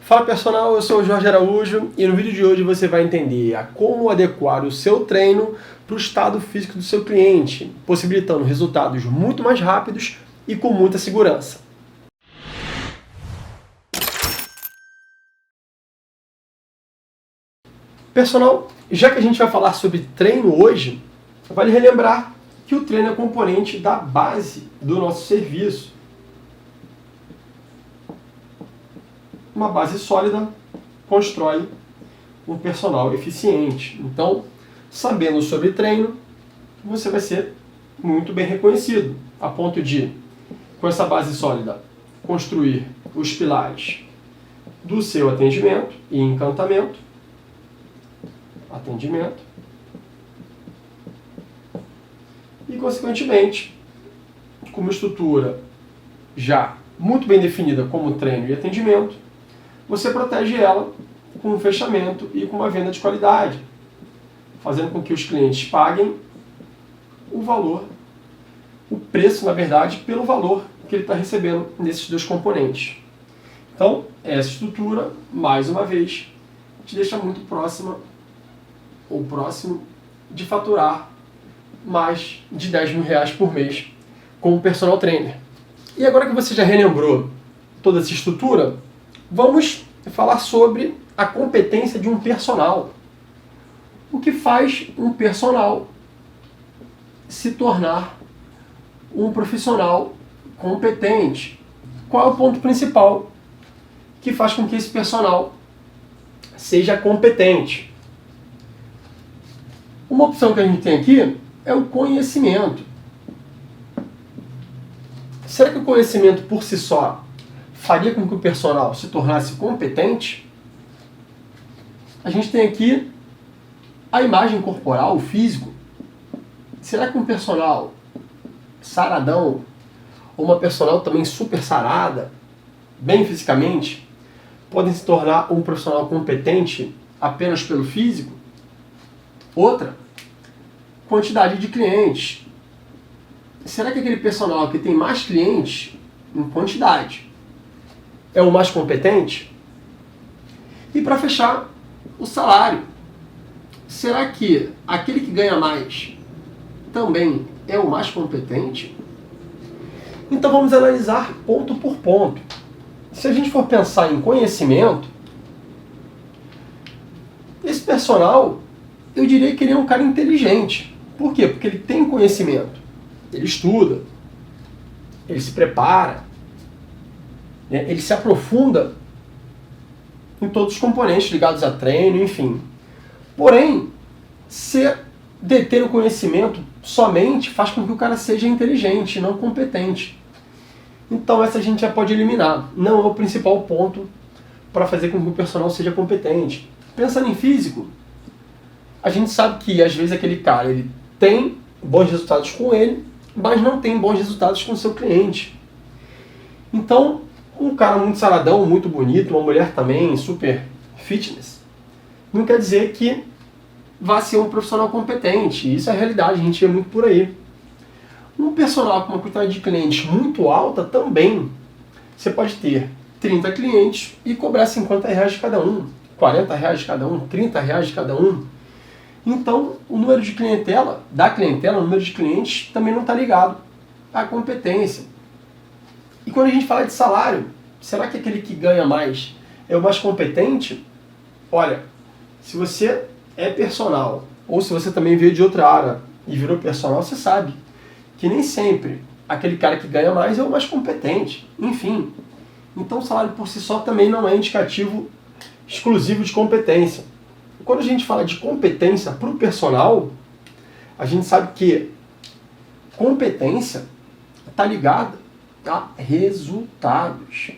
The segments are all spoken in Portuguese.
Fala pessoal, eu sou o Jorge Araújo e no vídeo de hoje você vai entender a como adequar o seu treino para o estado físico do seu cliente, possibilitando resultados muito mais rápidos e com muita segurança. Pessoal, já que a gente vai falar sobre treino hoje, vale relembrar que o treino é componente da base do nosso serviço. Uma base sólida constrói um personal eficiente. Então, sabendo sobre treino, você vai ser muito bem reconhecido, a ponto de, com essa base sólida, construir os pilares do seu atendimento e encantamento. Atendimento. E, consequentemente, com uma estrutura já muito bem definida como treino e atendimento, você protege ela com um fechamento e com uma venda de qualidade, fazendo com que os clientes paguem o valor, o preço, na verdade, pelo valor que ele está recebendo nesses dois componentes. Então, essa estrutura, mais uma vez, te deixa muito próximo de faturar mais de R$10.000 por mês como personal trainer. E agora que você já relembrou toda essa estrutura, vamos falar sobre a competência de um personal. O que faz um personal se tornar um profissional competente? Qual é o ponto principal que faz com que esse personal seja competente? Uma opção que a gente tem aqui é o conhecimento. Será que o conhecimento por si só faria com que o personal se tornasse competente? A gente tem aqui a imagem corporal, o físico. Será que um personal saradão, ou uma personal também super sarada, bem fisicamente, podem se tornar um profissional competente apenas pelo físico? Outra, quantidade de clientes. Será que aquele personal que tem mais clientes em quantidade é o mais competente? E para fechar, o salário. Será que aquele que ganha mais também é o mais competente? Então vamos analisar ponto por ponto. Se a gente for pensar em conhecimento, esse personal, eu diria que ele é um cara inteligente. Por quê? Porque ele tem conhecimento, ele estuda, ele se prepara, ele se aprofunda em todos os componentes ligados a treino, enfim. Porém, se deter o conhecimento somente faz com que o cara seja inteligente, não competente. Então essa a gente já pode eliminar. Não é o principal ponto para fazer com que o personal seja competente. Pensando em físico, a gente sabe que às vezes aquele cara ele tem bons resultados com ele, mas não tem bons resultados com o seu cliente. Então, um cara muito saradão, muito bonito, uma mulher também super fitness, não quer dizer que vá ser um profissional competente. Isso é a realidade, a gente vê muito por aí. Um personal com uma quantidade de clientes muito alta também. Você pode ter 30 clientes e cobrar R$50 de cada um, R$40 de cada um, R$30 de cada um. Então, o número de clientela, o número de clientes também não está ligado à competência. E quando a gente fala de salário, será que aquele que ganha mais é o mais competente? Olha, se você é personal, ou se você também veio de outra área e virou personal, você sabe que nem sempre aquele cara que ganha mais é o mais competente. Enfim, então o salário por si só também não é indicativo exclusivo de competência. Quando a gente fala de competência para o personal, a gente sabe que competência está ligada a resultados.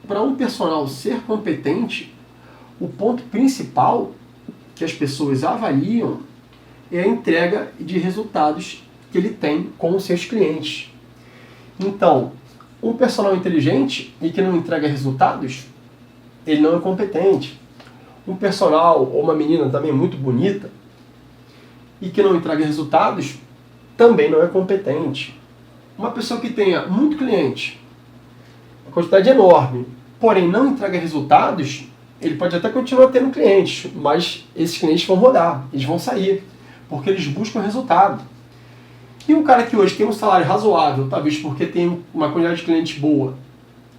Para um personal ser competente, o ponto principal que as pessoas avaliam é a entrega de resultados que ele tem com os seus clientes. Então, um personal inteligente e que não entrega resultados, ele não é competente. Um personal ou uma menina também muito bonita e que não entrega resultados, também não é competente. Uma pessoa que tenha muito cliente, uma quantidade enorme, porém não entrega resultados, ele pode até continuar tendo clientes, mas esses clientes vão rodar, eles vão sair, porque eles buscam resultado. E um cara que hoje tem um salário razoável, talvez porque tem uma quantidade de clientes boa,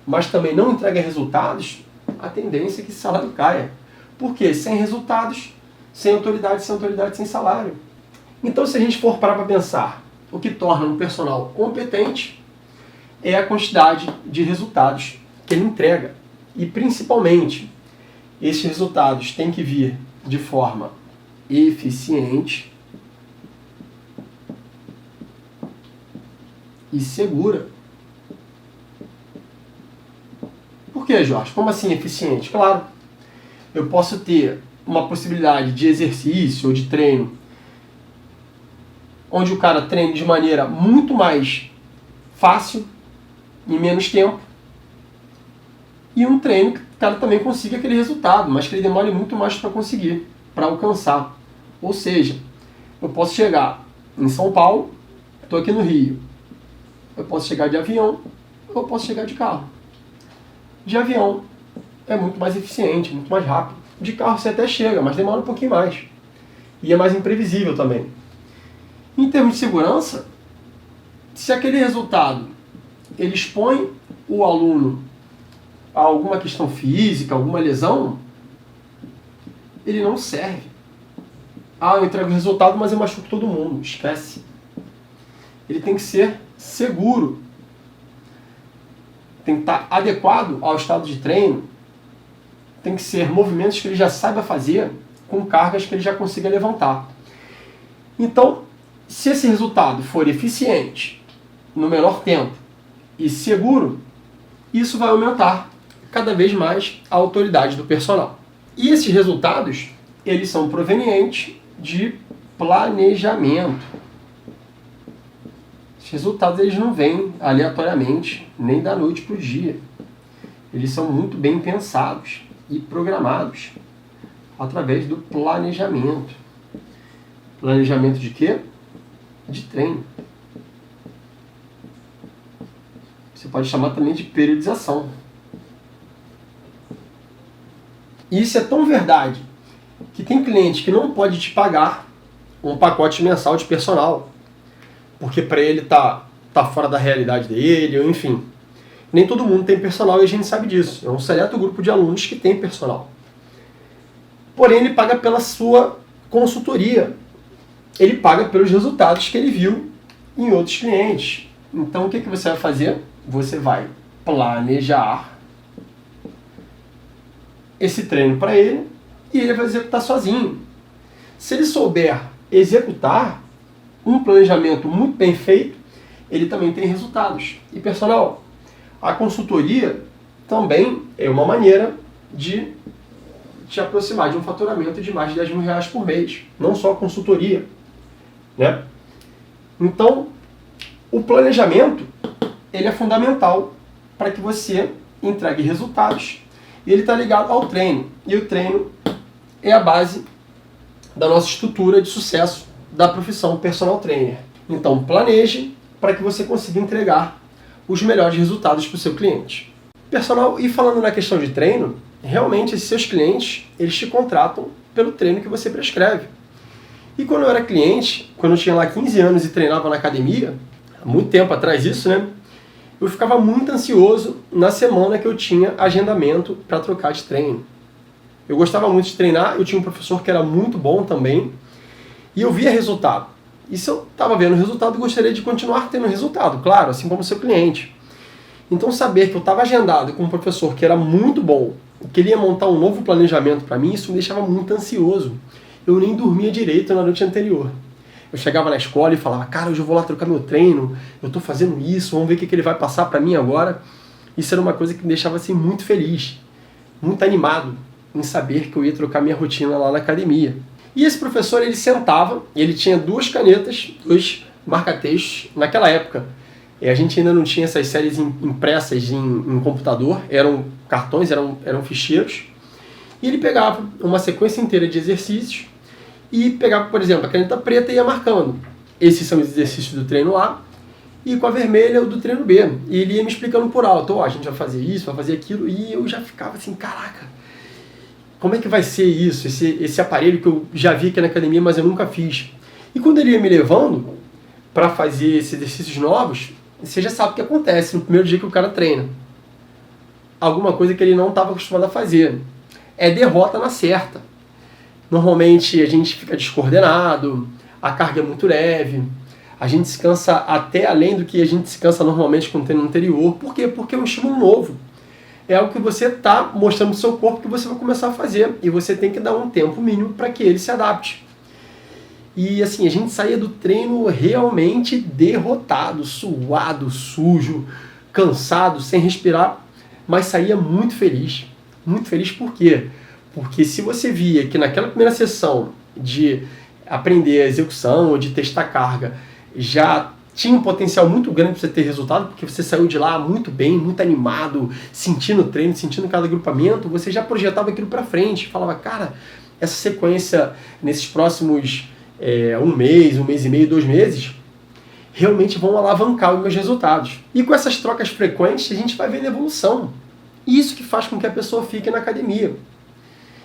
mas também não entrega resultados, a tendência é que esse salário caia. Por quê? Sem resultados, sem autoridade, sem salário. Então, se a gente for parar para pensar, o que torna um personal competente é a quantidade de resultados que ele entrega. E, principalmente, esses resultados têm que vir de forma eficiente e segura. Por que, Jorge? Como assim eficiente? Claro, eu posso ter uma possibilidade de exercício ou de treino onde o cara treine de maneira muito mais fácil, em menos tempo, e um treino que o cara também consiga aquele resultado, mas que ele demore muito mais para conseguir, para alcançar. Ou seja, eu posso chegar em São Paulo, estou aqui no Rio, eu posso chegar de avião, ou eu posso chegar de carro. De avião é muito mais eficiente, muito mais rápido. De carro você até chega, mas demora um pouquinho mais. E é mais imprevisível também. Em termos de segurança, se aquele resultado ele expõe o aluno a alguma questão física, alguma lesão, ele não serve. Ah, eu entrego o resultado, mas eu machuco todo mundo. Esquece. Ele tem que ser seguro. Tem que estar adequado ao estado de treino. Tem que ser movimentos que ele já saiba fazer com cargas que ele já consiga levantar. Então, se esse resultado for eficiente, no menor tempo e seguro, isso vai aumentar cada vez mais a autoridade do personal. E esses resultados, eles são provenientes de planejamento. Os resultados eles não vêm aleatoriamente, nem da noite para o dia. Eles são muito bem pensados e programados através do planejamento. Planejamento de quê? De treino. Você pode chamar também de periodização. E isso é tão verdade que tem cliente que não pode te pagar um pacote mensal de personal, porque para ele tá fora da realidade dele, ou enfim. Nem todo mundo tem personal e a gente sabe disso. É um seleto grupo de alunos que tem personal. Porém, ele paga pela sua consultoria. Ele paga pelos resultados que ele viu em outros clientes. Então, o que você vai fazer? Você vai planejar esse treino para ele e ele vai executar sozinho. Se ele souber executar um planejamento muito bem feito, ele também tem resultados. E, personal, a consultoria também é uma maneira de te aproximar de um faturamento de mais de R$10.000 por mês. Não só a consultoria, né? Então, o planejamento ele é fundamental para que você entregue resultados e ele está ligado ao treino. E o treino é a base da nossa estrutura de sucesso da profissão personal trainer. Então, planeje para que você consiga entregar os melhores resultados para o seu cliente. Personal, e falando na questão de treino, realmente esses seus clientes, eles te contratam pelo treino que você prescreve. E quando eu era cliente, quando eu tinha lá 15 anos e treinava na academia, há muito tempo atrás isso, né? Eu ficava muito ansioso na semana que eu tinha agendamento para trocar de treino. Eu gostava muito de treinar, eu tinha um professor que era muito bom também, e eu via resultado. E se eu estava vendo resultado, eu gostaria de continuar tendo resultado, claro, assim como o seu cliente. Então saber que eu estava agendado com um professor que era muito bom, que ele ia montar um novo planejamento para mim, isso me deixava muito ansioso. Eu nem dormia direito na noite anterior. Eu chegava na escola e falava, cara, hoje eu vou lá trocar meu treino, eu estou fazendo isso, vamos ver o que ele vai passar para mim agora. Isso era uma coisa que me deixava assim, muito feliz, muito animado em saber que eu ia trocar minha rotina lá na academia. E esse professor, ele sentava, e ele tinha 2 canetas, 2 marca-textos naquela época. E a gente ainda não tinha essas séries impressas em computador, eram cartões, eram ficheiros. E ele pegava uma sequência inteira de exercícios e pegava, por exemplo, a caneta preta e ia marcando. Esses são os exercícios do treino A, e com a vermelha o do treino B. E ele ia me explicando por alto, ó, a gente vai fazer isso, vai fazer aquilo, e eu já ficava assim, caraca, como é que vai ser isso, esse aparelho que eu já vi aqui na academia, mas eu nunca fiz. E quando ele ia me levando para fazer esses exercícios novos, você já sabe o que acontece no primeiro dia que o cara treina. Alguma coisa que ele não estava acostumado a fazer. É derrota na certa. Normalmente a gente fica descoordenado, a carga é muito leve, a gente se cansa até além do que a gente se cansa normalmente com o treino anterior. Por quê? Porque é um estímulo novo. É algo que você está mostrando para o seu corpo que você vai começar a fazer. E você tem que dar um tempo mínimo para que ele se adapte. E assim, a gente saía do treino realmente derrotado, suado, sujo, cansado, sem respirar, mas saía muito feliz. Muito feliz por quê? Porque se você via que naquela primeira sessão de aprender a execução ou de testar carga já tinha um potencial muito grande para você ter resultado, porque você saiu de lá muito bem, muito animado, sentindo o treino, sentindo cada agrupamento, você já projetava aquilo para frente, falava, cara, essa sequência nesses próximos um mês e meio, 2 meses, realmente vão alavancar os meus resultados. E com essas trocas frequentes, a gente vai vendo evolução. E isso que faz com que a pessoa fique na academia.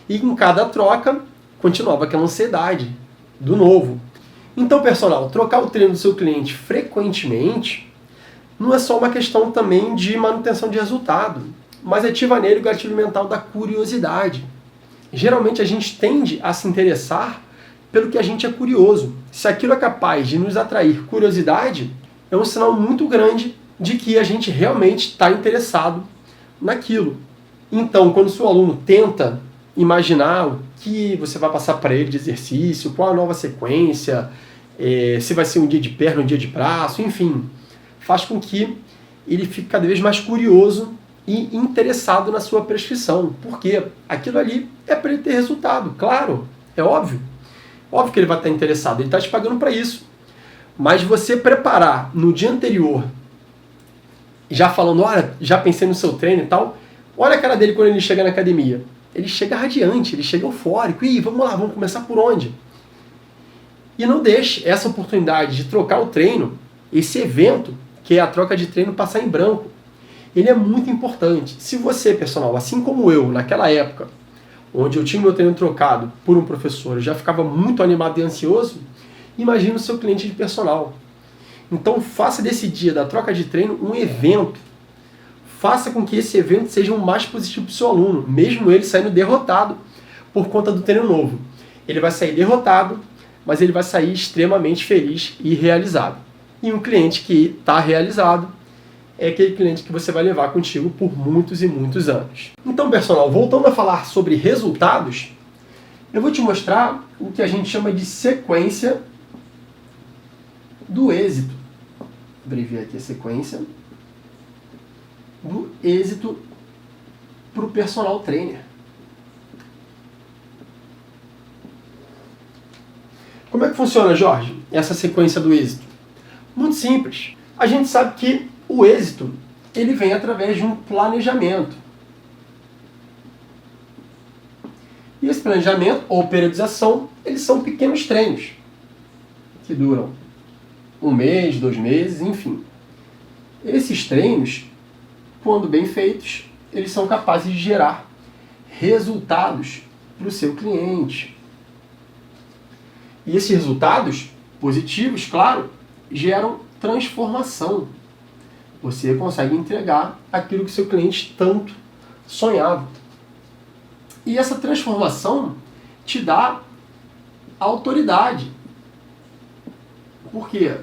E com cada troca, continuava aquela ansiedade do novo. Então, personal, trocar o treino do seu cliente frequentemente não é só uma questão também de manutenção de resultado, mas ativa nele o gatilho mental da curiosidade. Geralmente a gente tende a se interessar pelo que a gente é curioso. Se aquilo é capaz de nos atrair curiosidade, é um sinal muito grande de que a gente realmente está interessado naquilo. Então, quando o seu aluno tenta imaginar o que você vai passar para ele de exercício, qual a nova sequência, se vai ser um dia de perna, um dia de braço, enfim, faz com que ele fique cada vez mais curioso e interessado na sua prescrição. Porque aquilo ali é para ele ter resultado, claro, é óbvio. Óbvio que ele vai estar interessado, ele está te pagando para isso. Mas você preparar no dia anterior, já falando, olha, já pensei no seu treino e tal, olha a cara dele quando ele chega na academia. Ele chega radiante, ele chega eufórico. Ih, vamos lá, vamos começar por onde? E não deixe essa oportunidade de trocar o treino, esse evento, que é a troca de treino, passar em branco. Ele é muito importante. Se você, personal, assim como eu, naquela época, onde eu tinha meu treino trocado por um professor, eu já ficava muito animado e ansioso, imagine o seu cliente de personal. Então faça desse dia da troca de treino um evento. Faça com que esse evento seja o mais positivo para o seu aluno, mesmo ele saindo derrotado por conta do treino novo. Ele vai sair derrotado, mas ele vai sair extremamente feliz e realizado. E um cliente que está realizado é aquele cliente que você vai levar contigo por muitos e muitos anos. Então, pessoal, voltando a falar sobre resultados, eu vou te mostrar o que a gente chama de sequência do êxito. Abreviar aqui a sequência do êxito para o personal trainer. Como é que funciona, Jorge, essa sequência do êxito? Muito simples. A gente sabe que o êxito ele vem através de um planejamento. E esse planejamento, ou periodização, eles são pequenos treinos que duram 1 mês, 2 meses, enfim. Esses treinos, quando bem feitos, eles são capazes de gerar resultados para o seu cliente. E esses resultados positivos, claro, geram transformação. Você consegue entregar aquilo que o seu cliente tanto sonhava. E essa transformação te dá autoridade. Por quê?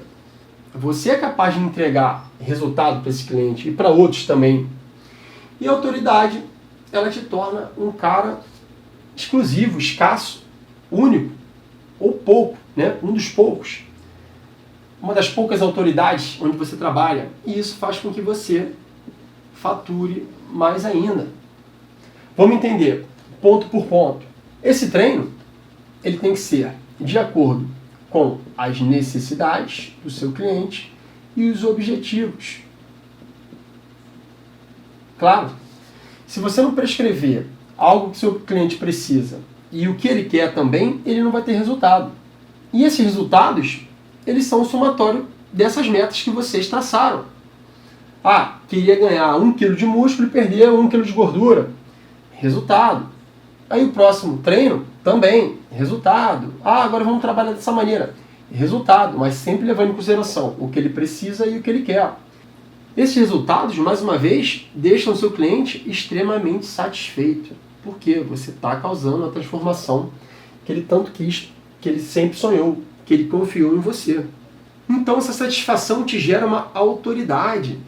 Você é capaz de entregar resultado para esse cliente e para outros também. E a autoridade, ela te torna um cara exclusivo, escasso, único, ou pouco, né? Um dos poucos. Uma das poucas autoridades onde você trabalha. E isso faz com que você fature mais ainda. Vamos entender, ponto por ponto. Esse treino, ele tem que ser de acordo com as necessidades do seu cliente e os objetivos. Claro, se você não prescrever algo que seu cliente precisa e o que ele quer também, ele não vai ter resultado. E esses resultados, eles são o somatório dessas metas que vocês traçaram. Ah, queria ganhar 1 kg de músculo e perder 1 kg de gordura. Resultado. Aí o próximo treino também. Resultado. Ah, agora vamos trabalhar dessa maneira. Resultado, mas sempre levando em consideração o que ele precisa e o que ele quer. Esses resultados, mais uma vez, deixam o seu cliente extremamente satisfeito. Porque você está causando a transformação que ele tanto quis, que ele sempre sonhou, que ele confiou em você. Então essa satisfação te gera uma autoridade.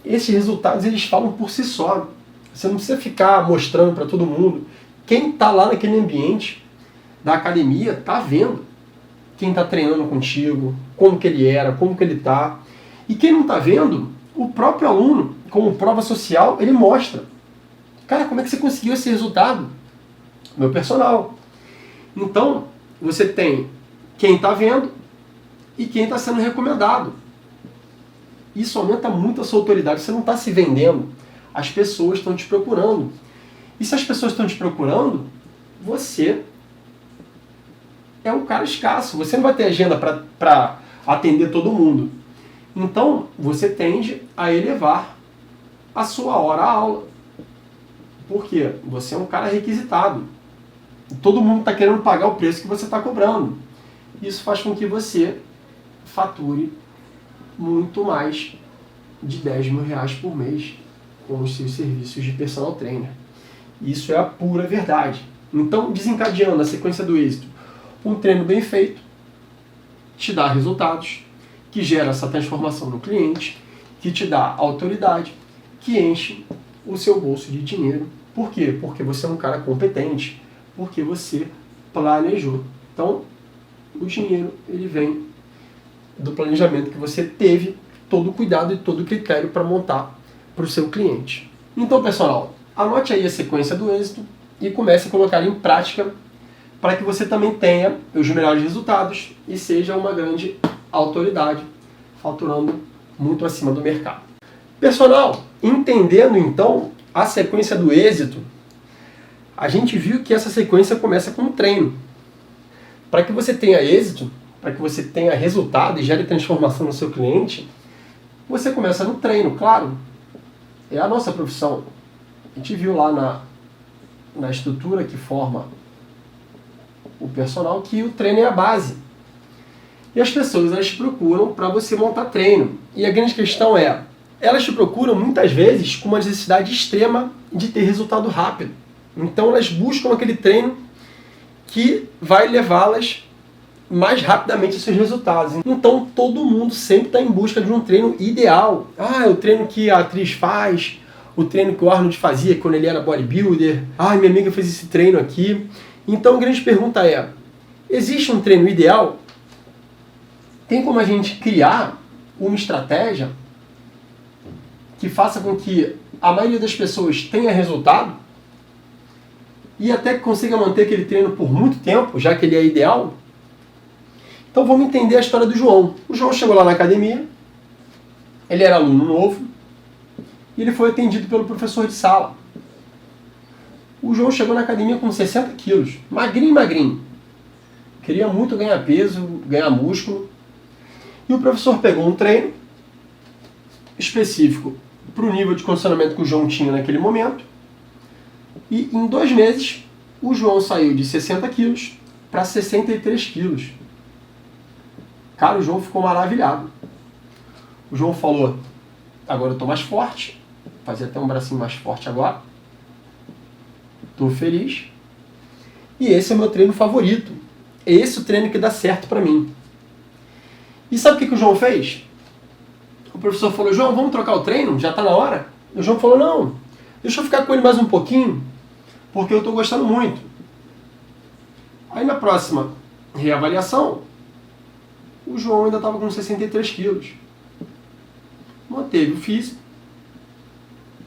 Esses resultados eles falam por si só. Você não precisa ficar mostrando para todo mundo. Quem está lá naquele ambiente da academia está vendo quem está treinando contigo, como que ele era, como que ele está. E quem não está vendo, o próprio aluno, como prova social, ele mostra. Cara, como é que você conseguiu esse resultado? Meu personal. Então, você tem quem está vendo e quem está sendo recomendado. Isso aumenta muito a sua autoridade. Você não está se vendendo. As pessoas estão te procurando. E se as pessoas estão te procurando, você é um cara escasso. Você não vai ter agenda para atender todo mundo. Então, você tende a elevar a sua hora-aula. Por quê? Você é um cara requisitado. Todo mundo está querendo pagar o preço que você está cobrando. Isso faz com que você fature muito mais de 10 mil reais por mês com os seus serviços de personal trainer. Isso é a pura verdade. Então, desencadeando a sequência do êxito, um treino bem feito te dá resultados, que gera essa transformação no cliente, que te dá autoridade, que enche o seu bolso de dinheiro. Por quê? Porque você é um cara competente, porque você planejou. Então, o dinheiro ele vem do planejamento que você teve, todo o cuidado e todo o critério para montar para o seu cliente. Então, pessoal, anote aí a sequência do êxito e comece a colocar em prática para que você também tenha os melhores resultados e seja uma grande autoridade, faturando muito acima do mercado. Pessoal, entendendo então a sequência do êxito, a gente viu que essa sequência começa com um treino. Para que você tenha êxito, para que você tenha resultado e gere transformação no seu cliente, você começa no treino, claro. É a nossa profissão. A gente viu lá na estrutura que forma o personal que o treino é a base. E as pessoas elas te procuram para você montar treino. E a grande questão é, elas te procuram muitas vezes com uma necessidade extrema de ter resultado rápido. Então elas buscam aquele treino que vai levá-las mais rapidamente aos seus resultados. Então todo mundo sempre está em busca de um treino ideal. Ah, é o treino que a atriz faz, o treino que o Arnold fazia quando ele era bodybuilder. Ah, minha amiga fez esse treino aqui. Então a grande pergunta é, existe um treino ideal? Tem como a gente criar uma estratégia que faça com que a maioria das pessoas tenha resultado e até que consiga manter aquele treino por muito tempo, já que ele é ideal? Então vamos entender a história do João. O João chegou lá na academia, ele era aluno novo, e ele foi atendido pelo professor de sala. O João chegou na academia com 60 quilos, magrinho, magrinho. Queria muito ganhar peso, ganhar músculo. E o professor pegou um treino específico para o nível de condicionamento que o João tinha naquele momento. E em 2 meses, o João saiu de 60 quilos para 63 quilos. Cara, o João ficou maravilhado. O João falou, agora eu estou mais forte. Fazer até um bracinho mais forte agora. Estou feliz. E esse é o meu treino favorito. É esse o treino que dá certo para mim. E sabe o que o João fez? O professor falou, João, vamos trocar o treino? Já está na hora? E o João falou, não, deixa eu ficar com ele mais um pouquinho, porque eu estou gostando muito. Aí na próxima reavaliação, o João ainda estava com 63 quilos. Manteve o físico,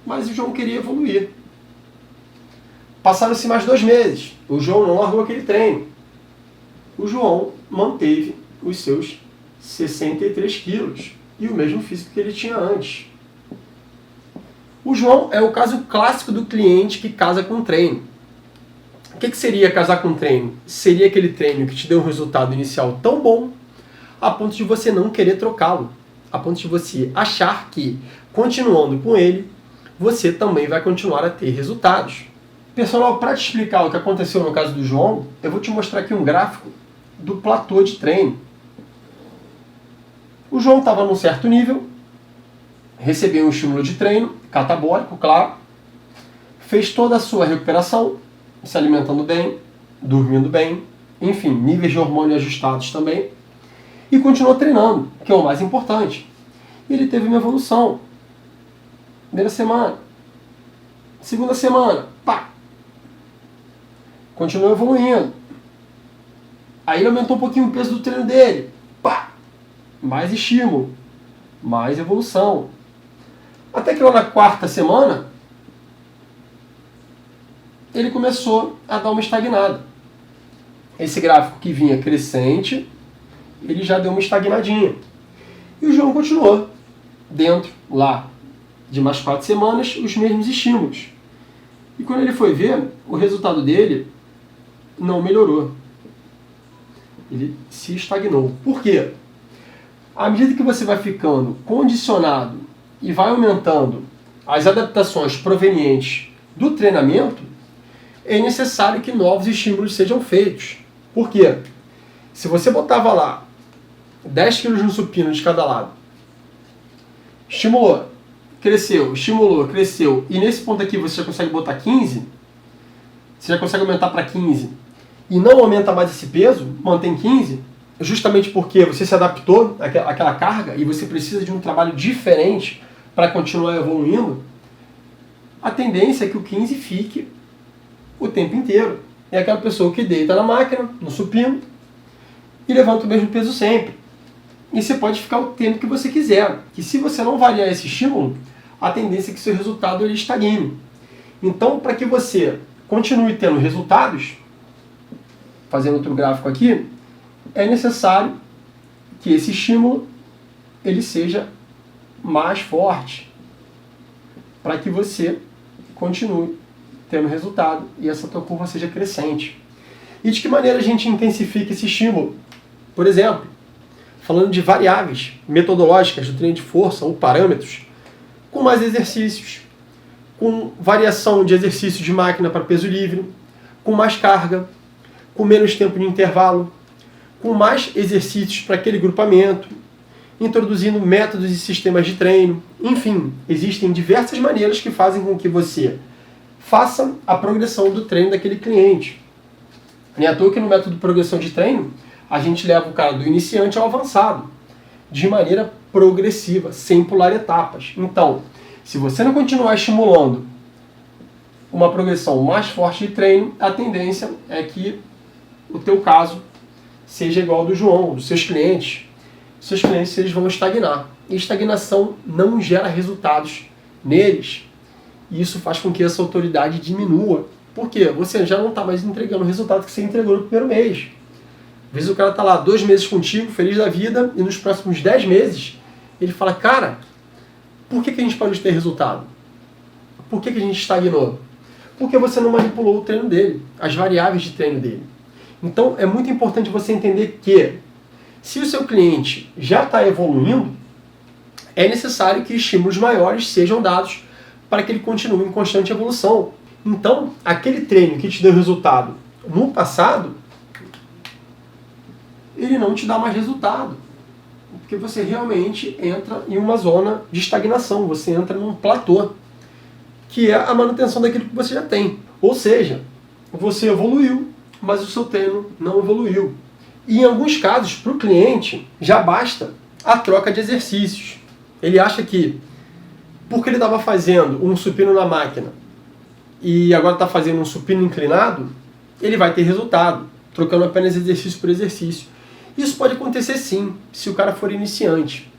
mas o João queria evoluir. Passaram-se mais 2 meses. O João não largou aquele treino. O João manteve os seus 63 quilos e o mesmo físico que ele tinha antes. O João é o caso clássico do cliente que casa com treino. O que seria casar com treino? Seria aquele treino que te deu um resultado inicial tão bom a ponto de você não querer trocá-lo. a ponto de você achar que, continuando com ele, você também vai continuar a ter resultados. Pessoal, para te explicar o que aconteceu no caso do João, eu vou te mostrar aqui um gráfico do platô de treino. O João estava num certo nível, recebeu um estímulo de treino, catabólico, claro, fez toda a sua recuperação, se alimentando bem, dormindo bem, enfim, níveis de hormônio ajustados também, e continuou treinando, que é o mais importante. Ele teve uma evolução. Primeira semana, segunda semana, pá! Continuou evoluindo. Aí ele aumentou um pouquinho o peso do treino dele, pá! Mais estímulo, mais evolução. Até que lá na quarta semana, ele começou a dar uma estagnada. Esse gráfico que vinha crescente, ele já deu uma estagnadinha. E o João continuou dentro lá de mais 4 semanas os mesmos estímulos. E quando ele foi ver, o resultado dele não melhorou. Ele se estagnou. Por quê? À medida que você vai ficando condicionado e vai aumentando as adaptações provenientes do treinamento, é necessário que novos estímulos sejam feitos. Por quê? Se você botava lá 10 kg no supino de cada lado, estimulou, cresceu, estimulou, cresceu, e nesse ponto aqui você já consegue botar 15, você já consegue aumentar para 15, e não aumenta mais esse peso, mantém 15, justamente porque você se adaptou àquela carga e você precisa de um trabalho diferente para continuar evoluindo, a tendência é que o 15 fique o tempo inteiro. É aquela pessoa que deita na máquina, no supino, e levanta o mesmo peso sempre. E você pode ficar o tempo que você quiser. Que se você não variar esse estímulo, a tendência é que seu resultado ele estagne. Então, para que você continue tendo resultados, fazendo outro gráfico aqui, é necessário que esse estímulo ele seja mais forte, para que você continue tendo resultado e essa tua curva seja crescente. E de que maneira a gente intensifica esse estímulo? Por exemplo, falando de variáveis metodológicas do treino de força ou parâmetros, com mais exercícios, com variação de exercício de máquina para peso livre, com mais carga, com menos tempo de intervalo, com mais exercícios para aquele grupamento, introduzindo métodos e sistemas de treino. Enfim, existem diversas maneiras que fazem com que você faça a progressão do treino daquele cliente. Nem à toa que no método de progressão de treino, a gente leva o cara do iniciante ao avançado, de maneira progressiva, sem pular etapas. Então, se você não continuar estimulando uma progressão mais forte de treino, a tendência é que o teu caso seja igual ao do João, dos seus clientes. Seus clientes eles vão estagnar. E estagnação não gera resultados neles. E isso faz com que essa autoridade diminua. Por quê? Você já não está mais entregando o resultado que você entregou no primeiro mês. Às vezes o cara está lá 2 meses contigo, feliz da vida, e nos próximos 10 meses ele fala, cara, por que a gente parou de ter resultado? Por que a gente estagnou? Porque você não manipulou o treino dele, as variáveis de treino dele. Então é muito importante você entender que se o seu cliente já está evoluindo, é necessário que estímulos maiores sejam dados para que ele continue em constante evolução. Então, aquele treino que te deu resultado no passado, ele não te dá mais resultado. Porque você realmente entra em uma zona de estagnação, você entra num platô, que é a manutenção daquilo que você já tem. Ou seja, você evoluiu, mas o seu treino não evoluiu. E em alguns casos, para o cliente, já basta a troca de exercícios. Ele acha que, porque ele estava fazendo um supino na máquina e agora está fazendo um supino inclinado, ele vai ter resultado, trocando apenas exercício por exercício. Isso pode acontecer sim, se o cara for iniciante.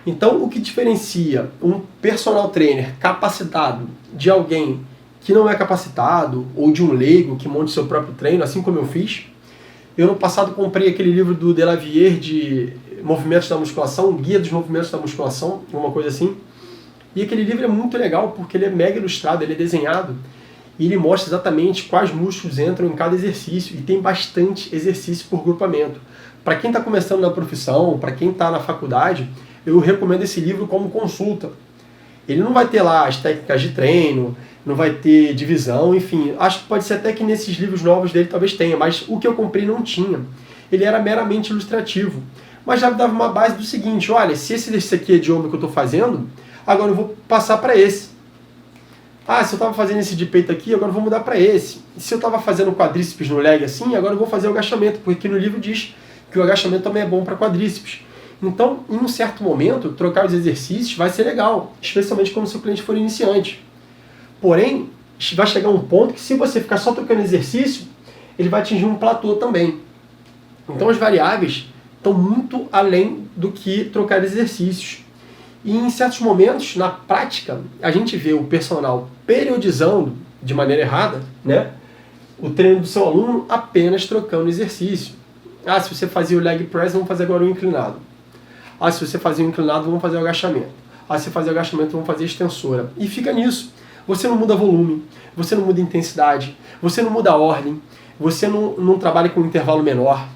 Então, o que diferencia um personal trainer capacitado de alguém que não é capacitado, ou de um leigo que monte seu próprio treino, assim como eu fiz. Eu, no passado, comprei aquele livro do Delavier de Movimentos da Musculação, Guia dos Movimentos da Musculação, uma coisa assim. E aquele livro é muito legal, porque ele é mega ilustrado, ele é desenhado, e ele mostra exatamente quais músculos entram em cada exercício, e tem bastante exercício por grupamento. Para quem está começando na profissão, para quem está na faculdade, eu recomendo esse livro como consulta. Ele não vai ter lá as técnicas de treino, não vai ter divisão, enfim. Acho que pode ser até que nesses livros novos dele talvez tenha, mas o que eu comprei não tinha. Ele era meramente ilustrativo. Mas já dava uma base do seguinte, olha, se esse aqui é de ombro que eu estou fazendo, agora eu vou passar para esse. Ah, se eu estava fazendo esse de peito aqui, agora eu vou mudar para esse. E se eu estava fazendo quadríceps no leg assim, agora eu vou fazer o agachamento, porque no livro diz que o agachamento também é bom para quadríceps. Então, em um certo momento, trocar os exercícios vai ser legal, especialmente quando o seu cliente for iniciante. Porém, vai chegar um ponto que se você ficar só trocando exercício, ele vai atingir um platô também. Então as variáveis estão muito além do que trocar exercícios. E em certos momentos, na prática, a gente vê o personal periodizando de maneira errada, né, o treino do seu aluno apenas trocando exercício. Ah, se você fazia o leg press, vamos fazer agora o inclinado. Ah, se você fazia o inclinado, vamos fazer o agachamento. Ah, se você fazia o agachamento, vamos fazer a extensora. E fica nisso. Você não muda volume, você não muda intensidade, você não muda a ordem, você não trabalha com um intervalo menor,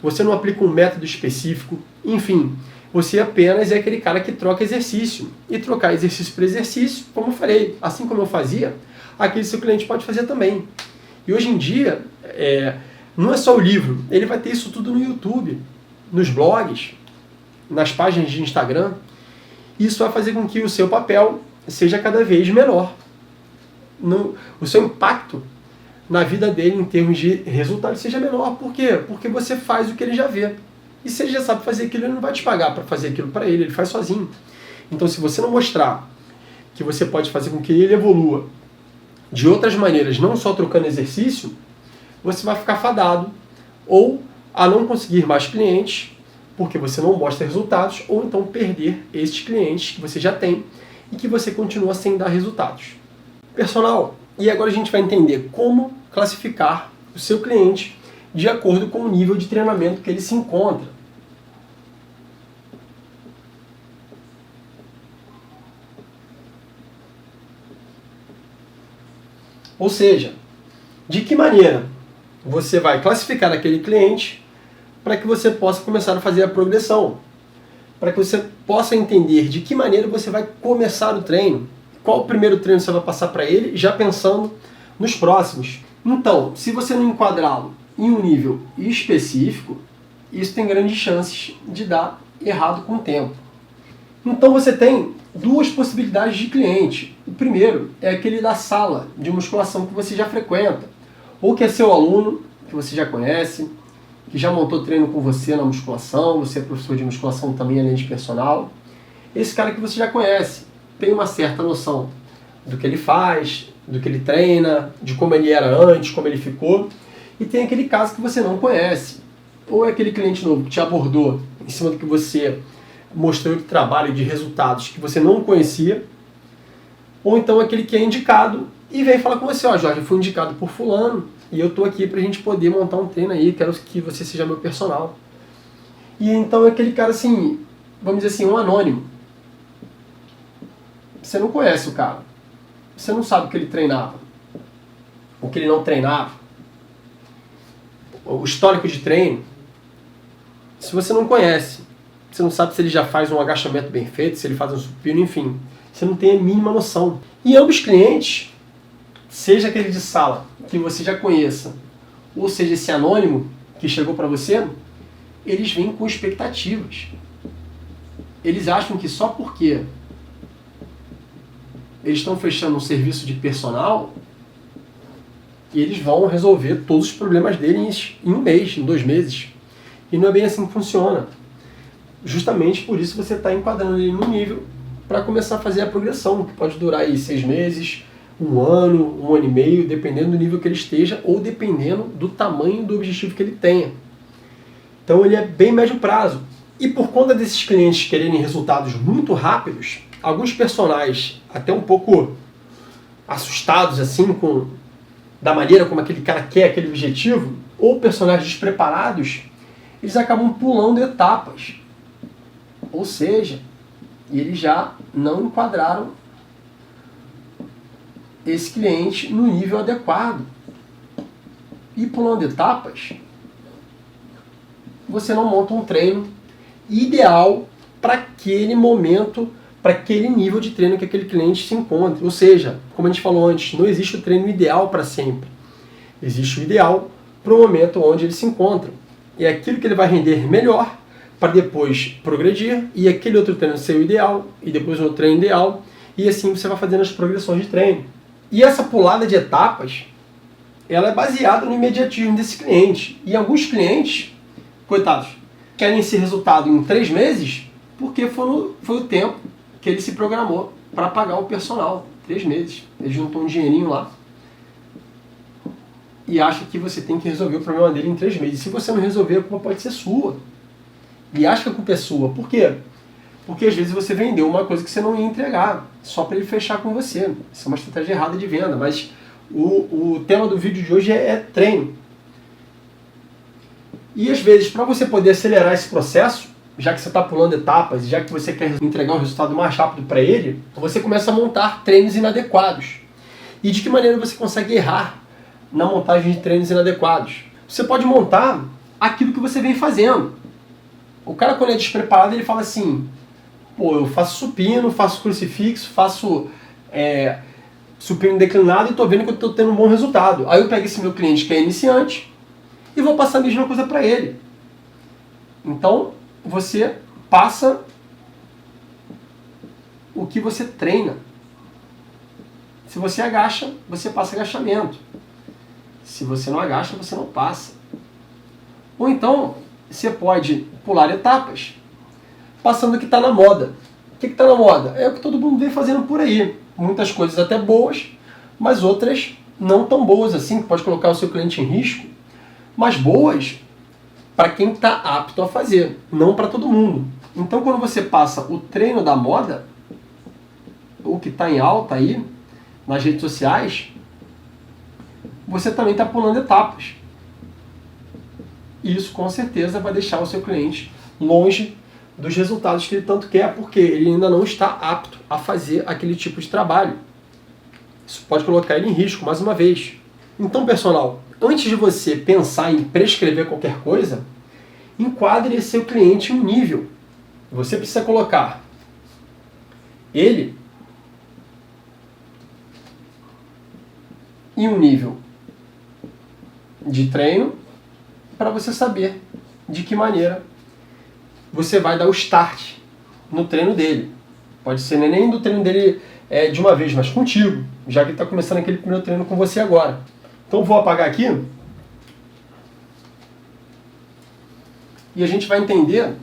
você não aplica um método específico, enfim, você apenas é aquele cara que troca exercício. E trocar exercício por exercício, como eu falei, assim como eu fazia, aquele seu cliente pode fazer também. E hoje em dia, não é só o livro, ele vai ter isso tudo no YouTube, nos blogs, nas páginas de Instagram. Isso vai fazer com que o seu papel seja cada vez menor. O seu impacto na vida dele em termos de resultado seja menor. Por quê? Porque você faz o que ele já vê. E se ele já sabe fazer aquilo, ele não vai te pagar para fazer aquilo para ele faz sozinho. Então, se você não mostrar que você pode fazer com que ele evolua de outras maneiras, não só trocando exercício, você vai ficar fadado ou a não conseguir mais clientes, porque você não mostra resultados, ou então perder esses clientes que você já tem e que você continua sem dar resultados. Personal, e agora a gente vai entender como classificar o seu cliente de acordo com o nível de treinamento que ele se encontra. Ou seja, de que maneira você vai classificar aquele cliente para que você possa começar a fazer a progressão, para que você possa entender de que maneira você vai começar o treino, qual o primeiro treino você vai passar para ele, já pensando nos próximos. Então, se você não enquadrá-lo em um nível específico, isso tem grandes chances de dar errado com o tempo. Então você tem duas possibilidades de cliente. O primeiro é aquele da sala de musculação que você já frequenta, ou que é seu aluno, que você já conhece, que já montou treino com você na musculação, você é professor de musculação também, além de personal. Esse cara que você já conhece, tem uma certa noção do que ele faz, do que ele treina, de como ele era antes, como ele ficou. E tem aquele caso que você não conhece. Ou é aquele cliente novo que te abordou em cima do que você mostrou de trabalho, de resultados que você não conhecia. Ou então aquele que é indicado e vem falar com você, ó, Jorge, eu fui indicado por fulano e eu tô aqui pra gente poder montar um treino aí, quero que você seja meu personal. E então é aquele cara assim, vamos dizer assim, um anônimo. Você não conhece o cara. Você não sabe o que ele treinava, o que ele não treinava, o histórico de treino. Se você não conhece, você não sabe se ele já faz um agachamento bem feito, se ele faz um supino, enfim. Você não tem a mínima noção. E ambos clientes, seja aquele de sala que você já conheça, ou seja esse anônimo que chegou para você, eles vêm com expectativas. Eles acham que só porque eles estão fechando um serviço de personal e eles vão resolver todos os problemas deles em um mês, em 2 meses. E não é bem assim que funciona. Justamente por isso você está enquadrando ele no nível para começar a fazer a progressão, que pode durar aí 6 meses, 1 ano, 1 ano e meio, dependendo do nível que ele esteja ou dependendo do tamanho do objetivo que ele tenha. Então ele é bem médio prazo. E por conta desses clientes quererem resultados muito rápidos, alguns personagens até um pouco assustados assim da maneira como aquele cara quer aquele objetivo, ou personagens despreparados, eles acabam pulando etapas. Ou seja, eles já não enquadraram esse cliente no nível adequado. E pulando etapas, você não monta um treino ideal para aquele momento, para aquele nível de treino que aquele cliente se encontra. Ou seja, como a gente falou antes, não existe o treino ideal para sempre. Existe o ideal para o momento onde ele se encontra. É aquilo que ele vai render melhor para depois progredir, e aquele outro treino ser o ideal, e depois outro treino ideal, e assim você vai fazendo as progressões de treino. E essa pulada de etapas, ela é baseada no imediatismo desse cliente. E alguns clientes, coitados, querem esse resultado em 3 meses, porque foi o tempo que ele se programou para pagar o personal. 3 meses. Ele juntou um dinheirinho lá e acha que você tem que resolver o problema dele em 3 meses. Se você não resolver, a culpa pode ser sua. E acha que a culpa é sua. Por quê? Porque às vezes você vendeu uma coisa que você não ia entregar, só para ele fechar com você. Isso é uma estratégia errada de venda, mas o tema do vídeo de hoje é treino. E às vezes, para você poder acelerar esse processo, já que você está pulando etapas, já que você quer entregar um resultado mais rápido para ele, você começa a montar treinos inadequados. E de que maneira você consegue errar na montagem de treinos inadequados? Você pode montar aquilo que você vem fazendo. O cara, quando é despreparado, ele fala assim: pô, eu faço supino, faço crucifixo, faço supino declinado e estou vendo que eu estou tendo um bom resultado. Aí eu pego esse meu cliente que é iniciante e vou passar a mesma coisa para ele. Então, você passa o que você treina. Se você agacha, você passa agachamento. Se você não agacha, você não passa. Ou então, você pode pular etapas, passando o que está na moda. O que está na moda? É o que todo mundo vem fazendo por aí. Muitas coisas até boas, mas outras não tão boas assim, que pode colocar o seu cliente em risco, mas boas para quem está apto a fazer, não para todo mundo. Então, quando você passa o treino da moda, o que está em alta aí, nas redes sociais, você também está pulando etapas. E isso, com certeza, vai deixar o seu cliente longe dos resultados que ele tanto quer, porque ele ainda não está apto a fazer aquele tipo de trabalho. Isso pode colocar ele em risco, mais uma vez. Então, personal, antes de você pensar em prescrever qualquer coisa, enquadre esse seu cliente em um nível. Você precisa colocar ele em um nível de treino para você saber de que maneira você vai dar o start no treino dele. Pode ser nem do treino dele de uma vez, mas contigo, já que ele está começando aquele primeiro treino com você agora. Então vou apagar aqui e a gente vai entender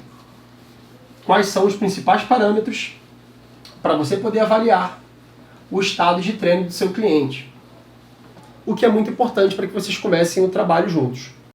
quais são os principais parâmetros para você poder avaliar o estado de treino do seu cliente. O que é muito importante para que vocês comecem o trabalho juntos.